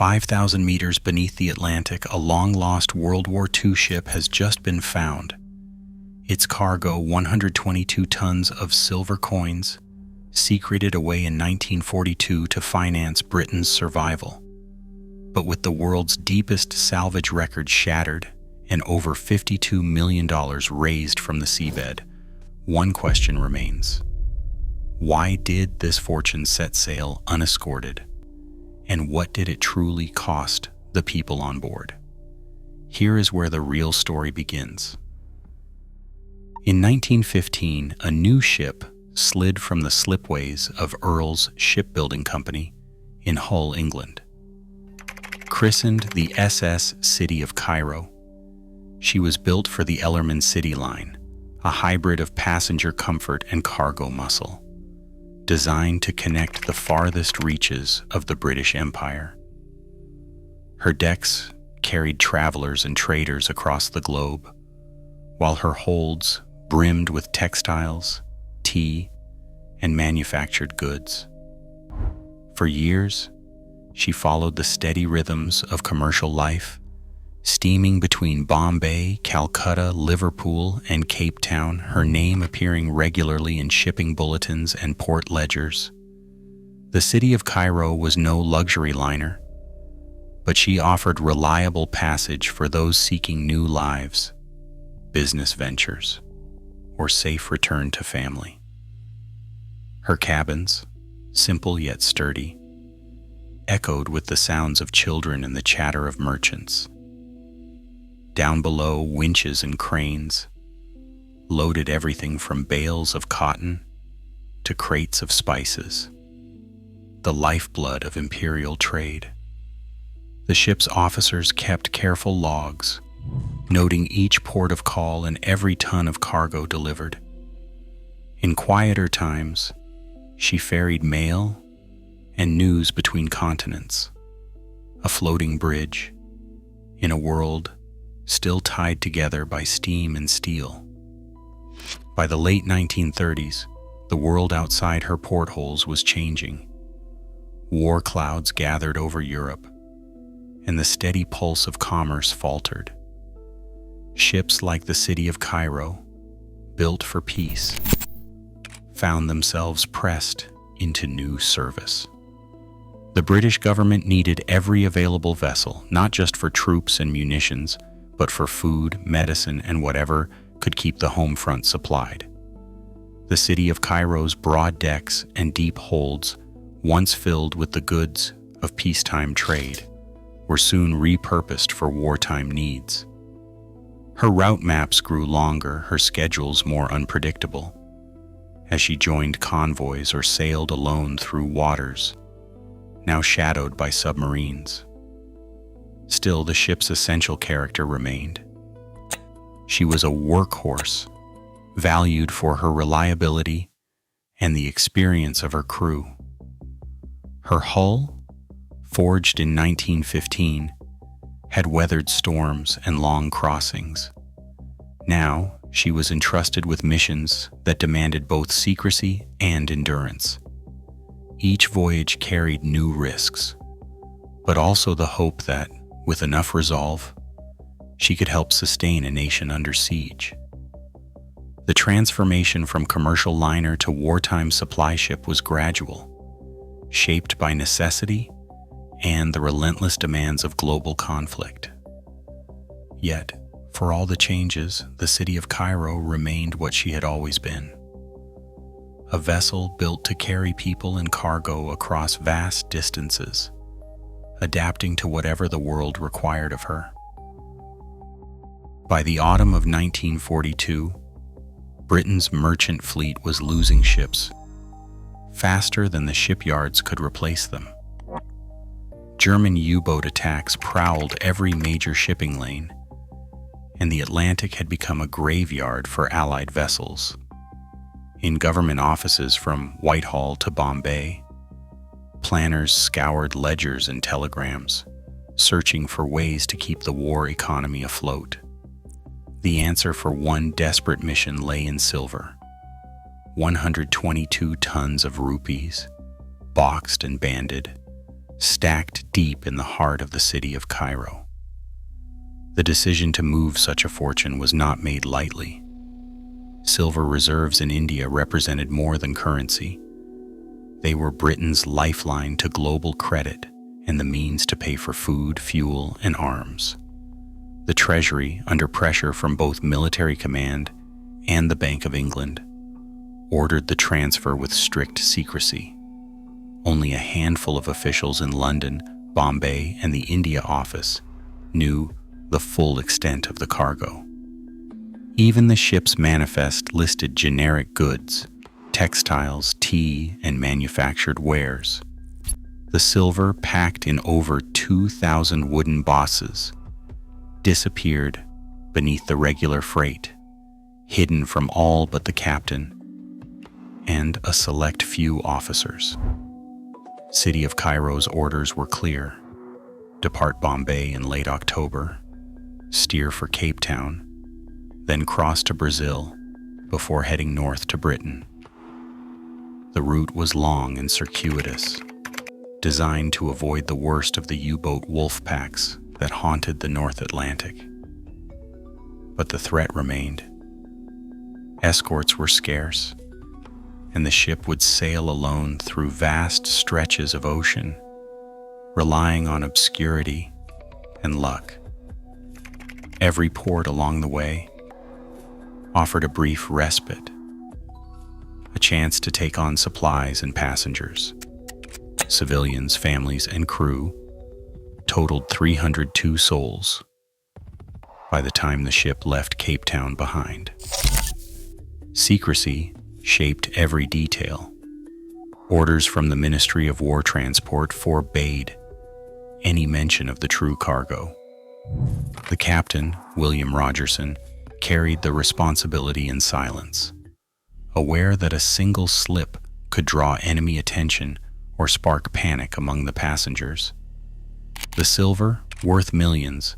5,000 meters beneath the Atlantic, a long-lost World War II ship has just been found. Its cargo, 122 tons of silver coins, secreted away in 1942 to finance Britain's survival. But with the world's deepest salvage record shattered and over $52 million raised from the seabed, one question remains. Why did this fortune set sail unescorted? And what did it truly cost the people on board? Here is where the real story begins. In 1915, a new ship slid from the slipways of Earl's Shipbuilding Company in Hull, England. Christened the SS City of Cairo, she was built for the Ellerman City Line, a hybrid of passenger comfort and cargo muscle, designed to connect the farthest reaches of the British Empire. Her decks carried travelers and traders across the globe, while her holds brimmed with textiles, tea, and manufactured goods. For years, she followed the steady rhythms of commercial life, steaming between Bombay, Calcutta, Liverpool, and Cape Town, her name appearing regularly in shipping bulletins and port ledgers. The city of Cairo was no luxury liner, but she offered reliable passage for those seeking new lives, business ventures, or safe return to family. Her cabins, simple yet sturdy, echoed with the sounds of children and the chatter of merchants. Down below, winches and cranes loaded everything from bales of cotton to crates of spices, the lifeblood of imperial trade. The ship's officers kept careful logs, noting each port of call and every ton of cargo delivered. In quieter times, she ferried mail and news between continents, a floating bridge in a world still tied together by steam and steel. By the late 1930s, the world outside her portholes was changing. War clouds gathered over Europe, and the steady pulse of commerce faltered. Ships like the city of Cairo, built for peace, found themselves pressed into new service. The British government needed every available vessel, not just for troops and munitions, but for food, medicine, and whatever could keep the home front supplied. The city of Cairo's broad decks and deep holds, once filled with the goods of peacetime trade, were soon repurposed for wartime needs. Her route maps grew longer, her schedules more unpredictable, as she joined convoys or sailed alone through waters now shadowed by submarines. Still, the ship's essential character remained. She was a workhorse, valued for her reliability and the experience of her crew. Her hull, forged in 1915, had weathered storms and long crossings. Now, she was entrusted with missions that demanded both secrecy and endurance. Each voyage carried new risks, but also the hope that, with enough resolve, she could help sustain a nation under siege. The transformation from commercial liner to wartime supply ship was gradual, shaped by necessity and the relentless demands of global conflict. Yet, for all the changes, the city of Cairo remained what she had always been. A vessel built to carry people and cargo across vast distances, adapting to whatever the world required of her. By the autumn of 1942, Britain's merchant fleet was losing ships faster than the shipyards could replace them. German U-boat attacks prowled every major shipping lane, and the Atlantic had become a graveyard for Allied vessels. In government offices from Whitehall to Bombay, planners scoured ledgers and telegrams, searching for ways to keep the war economy afloat. The answer for one desperate mission lay in silver: 122 tons of rupees, boxed and banded, stacked deep in the heart of the city of Cairo. The decision to move such a fortune was not made lightly. Silver reserves in India represented more than currency. They were Britain's lifeline to global credit and the means to pay for food, fuel, and arms. The Treasury, under pressure from both military command and the Bank of England, ordered the transfer with strict secrecy. Only a handful of officials in London, Bombay, and the India office knew the full extent of the cargo. Even the ship's manifest listed generic goods, textiles, tea, and manufactured wares. The silver, packed in over 2,000 wooden bosses, disappeared beneath the regular freight, hidden from all but the captain and a select few officers. City of Cairo's orders were clear: depart Bombay in late October, steer for Cape Town, then cross to Brazil before heading north to Britain. The route was long and circuitous, designed to avoid the worst of the U-boat wolf packs that haunted the North Atlantic. But the threat remained. Escorts were scarce, and the ship would sail alone through vast stretches of ocean, relying on obscurity and luck. Every port along the way offered a brief respite, a chance to take on supplies and passengers. Civilians, families, and crew totaled 302 souls by the time the ship left Cape Town behind. Secrecy shaped every detail. Orders from the Ministry of War Transport forbade any mention of the true cargo. The captain, William Rogerson, carried the responsibility in silence, aware that a single slip could draw enemy attention or spark panic among the passengers. The silver, worth millions,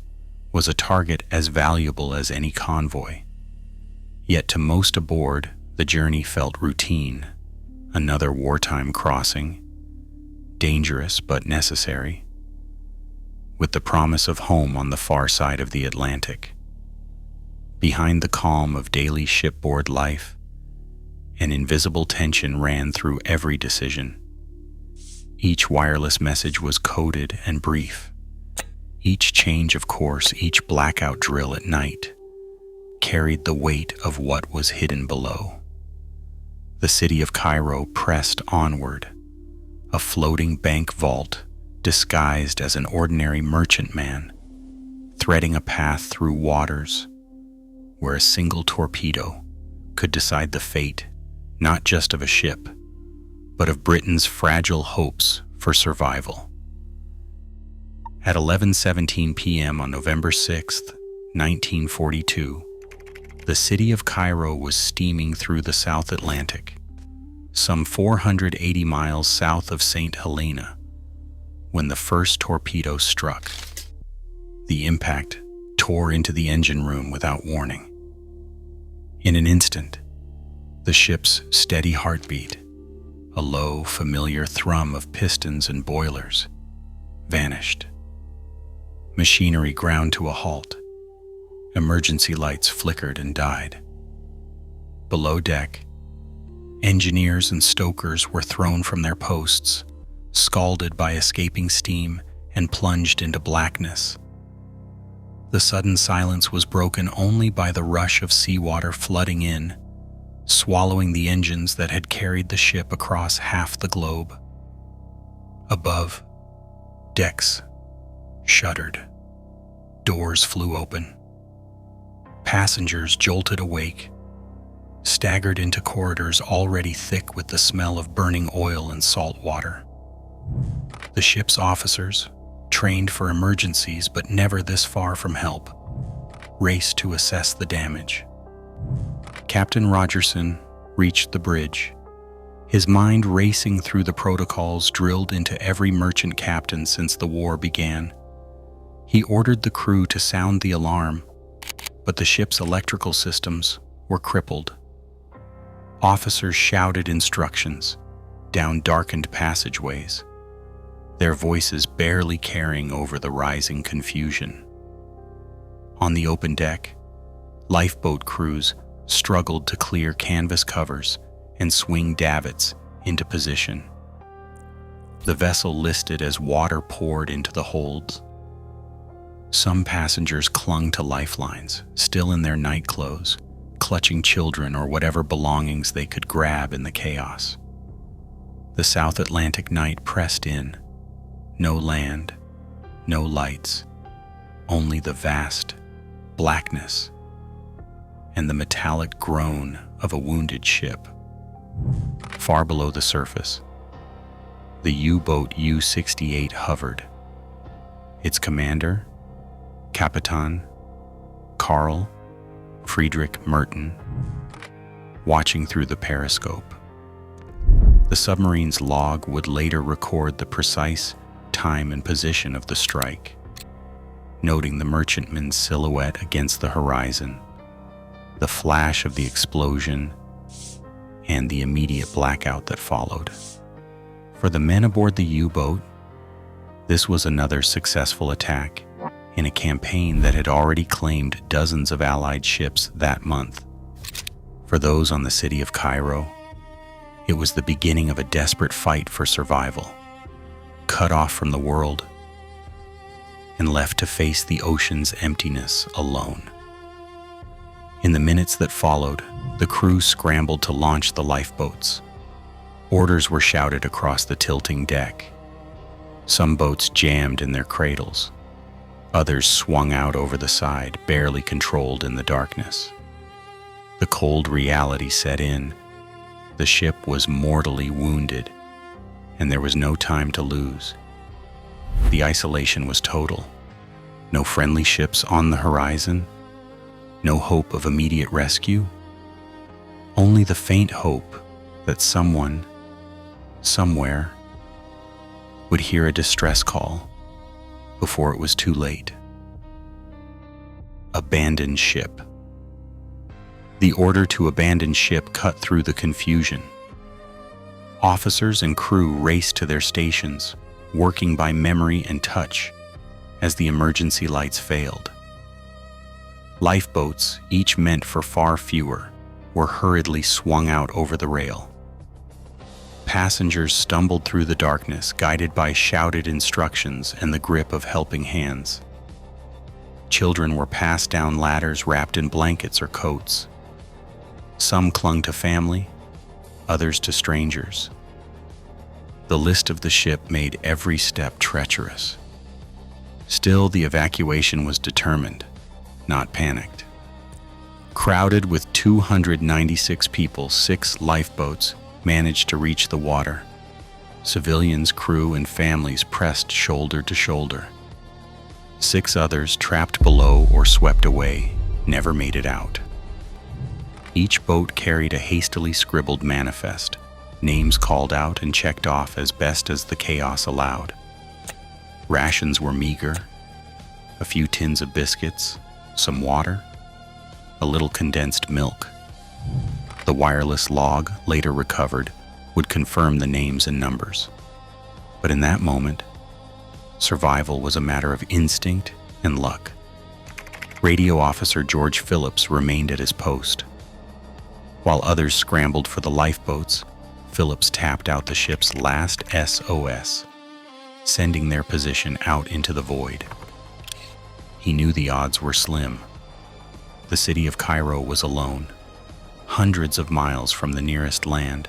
was a target as valuable as any convoy. Yet to most aboard, the journey felt routine, another wartime crossing, dangerous but necessary, with the promise of home on the far side of the Atlantic. Behind the calm of daily shipboard life, an invisible tension ran through every decision. Each wireless message was coded and brief. Each change of course, each blackout drill at night, carried the weight of what was hidden below. The city of Cairo pressed onward, a floating bank vault disguised as an ordinary merchantman, threading a path through waters where a single torpedo could decide the fate not just of a ship, but of Britain's fragile hopes for survival. At 11:17 p.m. on November 6, 1942, the city of Cairo was steaming through the South Atlantic, some 480 miles south of St. Helena, when the first torpedo struck. The impact tore into the engine room without warning. In an instant, the ship's steady heartbeat, a low, familiar thrum of pistons and boilers, vanished. Machinery ground to a halt. Emergency lights flickered and died. Below deck, engineers and stokers were thrown from their posts, scalded by escaping steam and plunged into blackness. The sudden silence was broken only by the rush of seawater flooding in, swallowing the engines that had carried the ship across half the globe. Above, decks shuddered. Doors flew open. Passengers jolted awake, staggered into corridors already thick with the smell of burning oil and salt water. The ship's officers, trained for emergencies but never this far from help, raced to assess the damage. Captain Rogerson reached the bridge, his mind racing through the protocols drilled into every merchant captain since the war began. He ordered the crew to sound the alarm, but the ship's electrical systems were crippled. Officers shouted instructions down darkened passageways. their voices barely carrying over the rising confusion. On the open deck, lifeboat crews struggled to clear canvas covers and swing davits into position. The vessel listed as water poured into the holds. Some passengers clung to lifelines, still in their night clothes, clutching children or whatever belongings they could grab in the chaos. The South Atlantic night pressed in. No land, no lights, only the vast blackness and the metallic groan of a wounded ship. Far below the surface, the U-boat U-68 hovered. Its commander, Capitan Karl Friedrich Merton, watching through the periscope. The submarine's log would later record the precise time and position of the strike, noting the merchantman's silhouette against the horizon, the flash of the explosion, and the immediate blackout that followed. For the men aboard the U-boat, this was another successful attack in a campaign that had already claimed dozens of Allied ships that month. For those on the city of Cairo, it was the beginning of a desperate fight for survival, cut off from the world and left to face the ocean's emptiness alone. In the minutes that followed, the crew scrambled to launch the lifeboats. Orders were shouted across the tilting deck. Some boats jammed in their cradles. Others swung out over the side, barely controlled in the darkness. The cold reality set in. The ship was mortally wounded, and there was no time to lose. The isolation was total. No friendly ships on the horizon. No hope of immediate rescue. Only the faint hope that someone, somewhere, would hear a distress call before it was too late. Abandon ship. The order to abandon ship cut through the confusion. Officers and crew raced to their stations, working by memory and touch as the emergency lights failed. Lifeboats, each meant for far fewer, were hurriedly swung out over the rail. Passengers stumbled through the darkness, guided by shouted instructions and the grip of helping hands. Children were passed down ladders wrapped in blankets or coats. Some clung to family, others to strangers. The list of the ship made every step treacherous. Still, the evacuation was determined, not panicked. Crowded with 296 people, 6 lifeboats managed to reach the water. Civilians, crew, and families pressed shoulder to shoulder. 6 others, trapped below or swept away, never made it out. Each boat carried a hastily scribbled manifest, names called out and checked off as best as the chaos allowed. Rations were meager, a few tins of biscuits, some water, a little condensed milk. The wireless log, later recovered, would confirm the names and numbers. But in that moment, survival was a matter of instinct and luck. Radio officer George Phillips remained at his post. While others scrambled for the lifeboats, Phillips tapped out the ship's last SOS, sending their position out into the void. He knew the odds were slim. The city of Cairo was alone, hundreds of miles from the nearest land,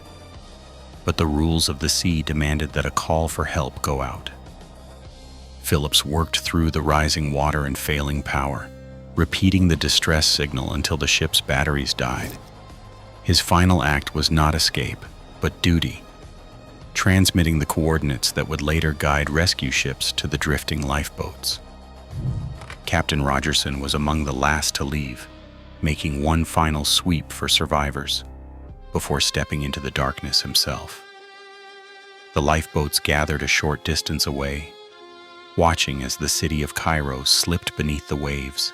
but the rules of the sea demanded that a call for help go out. Phillips worked through the rising water and failing power, repeating the distress signal until the ship's batteries died. His final act was not escape, but duty, transmitting the coordinates that would later guide rescue ships to the drifting lifeboats. Captain Rogerson was among the last to leave, making one final sweep for survivors before stepping into the darkness himself. The lifeboats gathered a short distance away, watching as the city of Cairo slipped beneath the waves,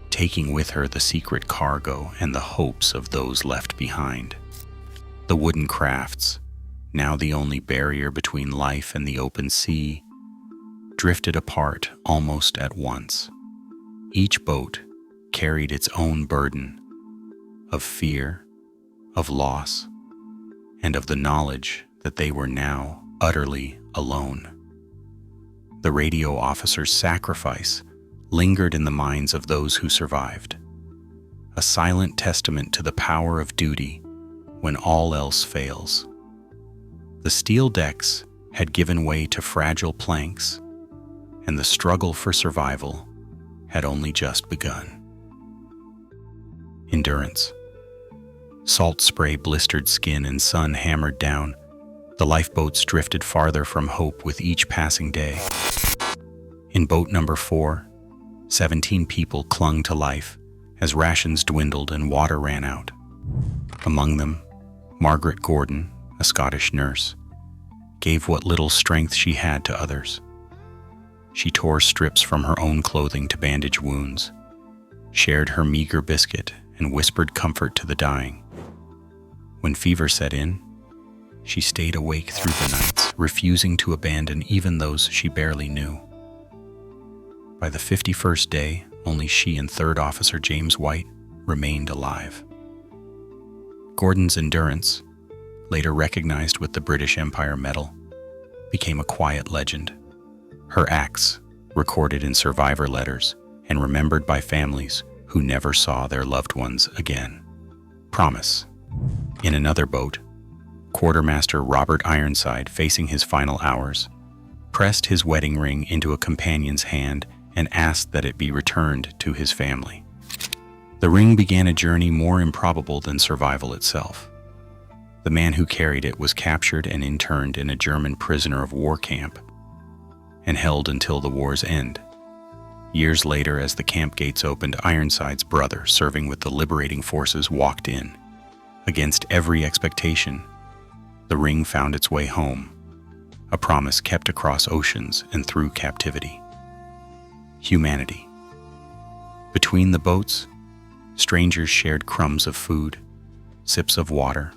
taking with her the secret cargo and the hopes of those left behind. The wooden crafts, now the only barrier between life and the open sea, drifted apart almost at once. Each boat carried its own burden of fear, of loss, and of the knowledge that they were now utterly alone. The radio officer's sacrifice lingered in the minds of those who survived, a silent testament to the power of duty when all else fails. The steel decks had given way to fragile planks, and the struggle for survival had only just begun. Endurance. Salt spray blistered skin and sun hammered down. The lifeboats drifted farther from hope with each passing day. In boat number 4, 17 people clung to life as rations dwindled and water ran out. Among them, Margaret Gordon, a Scottish nurse, gave what little strength she had to others. She tore strips from her own clothing to bandage wounds, shared her meager biscuit, and whispered comfort to the dying. When fever set in, she stayed awake through the nights, refusing to abandon even those she barely knew. By the 51st day, only she and Third Officer James White remained alive. Gordon's endurance, later recognized with the British Empire Medal, became a quiet legend. Her acts, recorded in survivor letters and remembered by families who never saw their loved ones again. Promise. In another boat, Quartermaster Robert Ironside, facing his final hours, pressed his wedding ring into a companion's hand and asked that it be returned to his family. The ring began a journey more improbable than survival itself. The man who carried it was captured and interned in a German prisoner of war camp and held until the war's end. Years later, as the camp gates opened, Ironside's brother, serving with the liberating forces, walked in. Against every expectation, the ring found its way home, a promise kept across oceans and through captivity. Humanity. Between the boats, strangers shared crumbs of food, sips of water,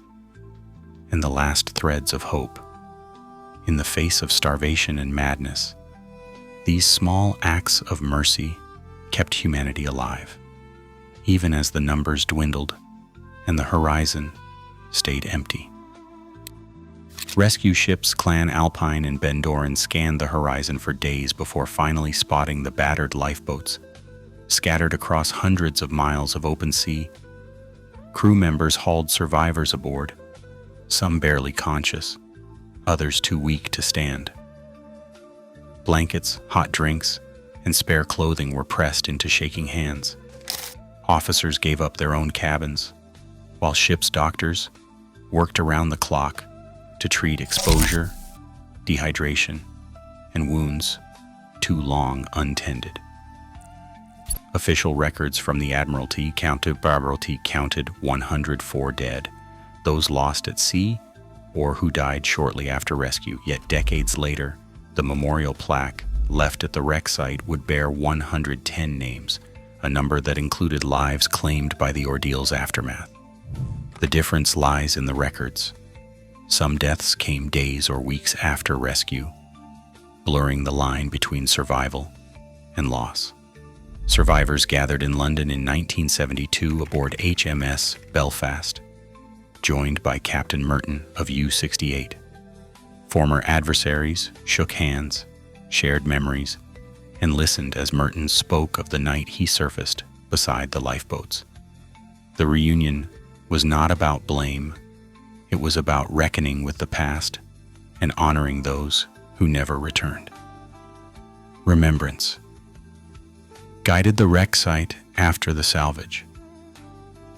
and the last threads of hope. In the face of starvation and madness, these small acts of mercy kept humanity alive, even as the numbers dwindled and the horizon stayed empty. Rescue ships Clan Alpine and Ben Doran scanned the horizon for days before finally spotting the battered lifeboats scattered across hundreds of miles of open sea. Crew members hauled survivors aboard, some barely conscious, others too weak to stand. Blankets, hot drinks, and spare clothing were pressed into shaking hands. Officers gave up their own cabins, while ship's doctors worked around the clock to treat exposure, dehydration, and wounds too long untended. Official records from the Admiralty counted 104 dead, those lost at sea or who died shortly after rescue. Yet decades later, the memorial plaque left at the wreck site would bear 110 names, a number that included lives claimed by the ordeal's aftermath. The difference lies in the records. Some deaths came days or weeks after rescue, blurring the line between survival and loss. Survivors gathered in London in 1972 aboard HMS Belfast, joined by Captain Merton of U-68. Former adversaries shook hands, shared memories, and listened as Merton spoke of the night he surfaced beside the lifeboats. The reunion was not about blame. It was about reckoning with the past and honoring those who never returned. Remembrance guided the wreck site after the salvage.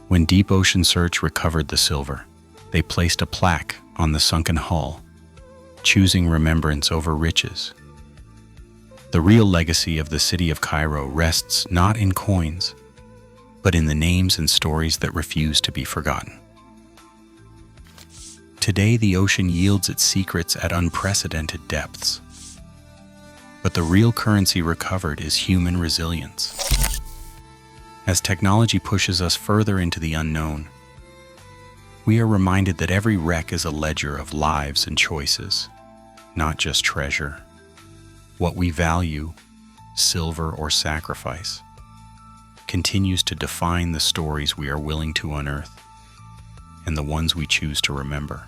When Deep Ocean Search recovered the silver, they placed a plaque on the sunken hull, choosing remembrance over riches. The real legacy of the city of Cairo rests not in coins, but in the names and stories that refuse to be forgotten. Today, the ocean yields its secrets at unprecedented depths. But the real currency recovered is human resilience. As technology pushes us further into the unknown, We are reminded that every wreck is a ledger of lives and choices, not just treasure. What we value, silver or sacrifice, continues to define the stories we are willing to unearth and the ones we choose to remember.